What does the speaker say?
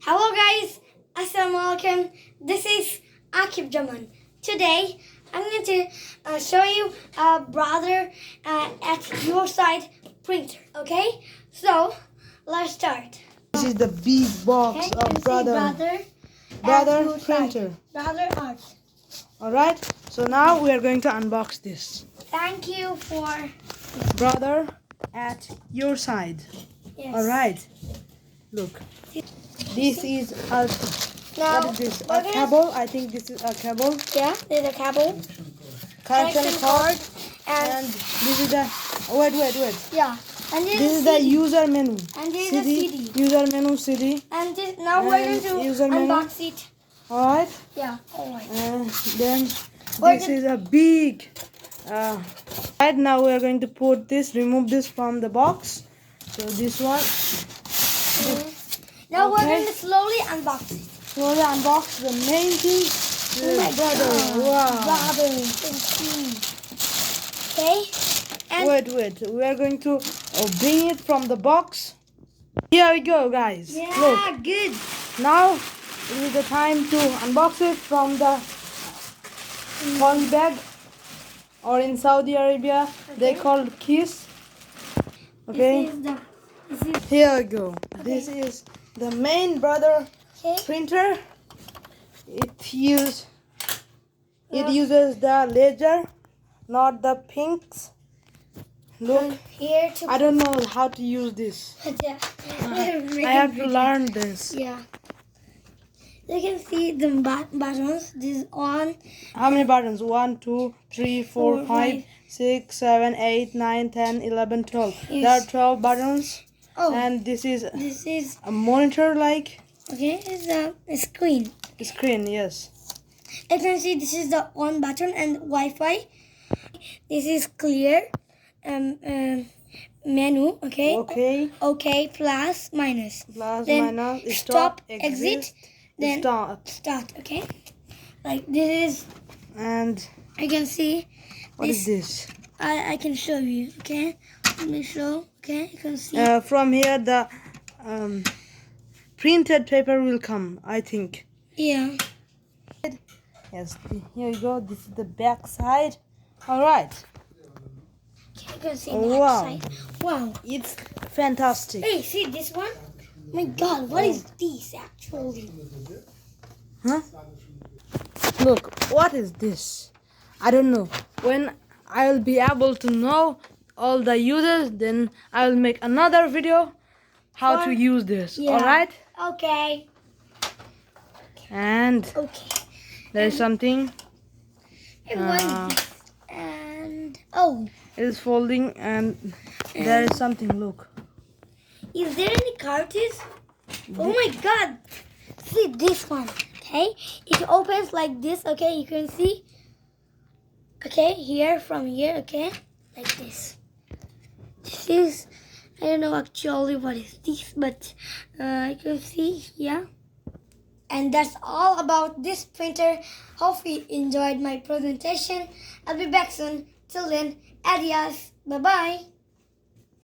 Hello guys, Assalamualaikum. This is Akib Jaman. Today I'm going to show you a brother at your side printer. Okay, so let's start. This is the big box Okay, of brother printer. Brother art. Alright, so now we are going to unbox this. Thank you for Brother at your side. yes. Alright, look. This is a Now, what is this? A cable? I think this is a cable. Yeah, there's a cable, Connection cord. and this is the wait. yeah, and This is the user menu. And this is a CD. User menu CD. And this, now we're going to user menu. unbox it. Alright. Yeah, alright. And then this is a big right now we are going to remove this from the box. So this one. Now we're Okay. going to slowly unbox it. Slowly unbox the main thing. Oh my brother. God. Wow. Brother, let's see. Okay. And Wait. We are going to bring it from the box. Here we go, guys. yeah, Look. good. Now it is the time to unbox it from the poly bag, or in Saudi Arabia they call kiss. Okay. This is Here we go. This is the main brother okay. printer. It uses the laser, not the pinks. Look, Here to I don't know how to use this. yeah. I have to learn this. Yeah. You can see the buttons. This is on. How many buttons? 1, 2, 3, 4, 5, 5, 6, 7, 8, 9, 10, 11, 12. Yes. There are 12 buttons. Oh, And this is a a monitor like okay. It's a screen. screen, yes. You can see this is the on button and Wi-Fi. This is clear menu. Okay. Okay. Plus minus. Plus, Then minus, stop, exit, exit, then start. start. Okay. Like this is. And I can see. what is this? I can show you. Okay. Let me show. Okay. You can see. From here the printed paper will come, I think. Yeah. Yes, here you go. This is the back side. Alright. Okay, you can see Wow. that side. Wow. It's fantastic. Hey, see this one? Oh my God, what is this actually? Huh? Look, what is this? I don't know. When I'll be able to know all the uses, then I'll make another video how to use this. Yeah. Alright? Okay. And Okay. there's something. What is this? And oh, It is folding and there is something. Look. is there any cartridge? Oh my God! See this one. Okay, it opens like this. Okay, you can see. Okay, here from here. Okay, like this. This is, I don't know actually what is this, but you can see, yeah. And that's all about this printer. Hope you enjoyed my presentation. I'll be back soon. Till then, adios. Bye-bye.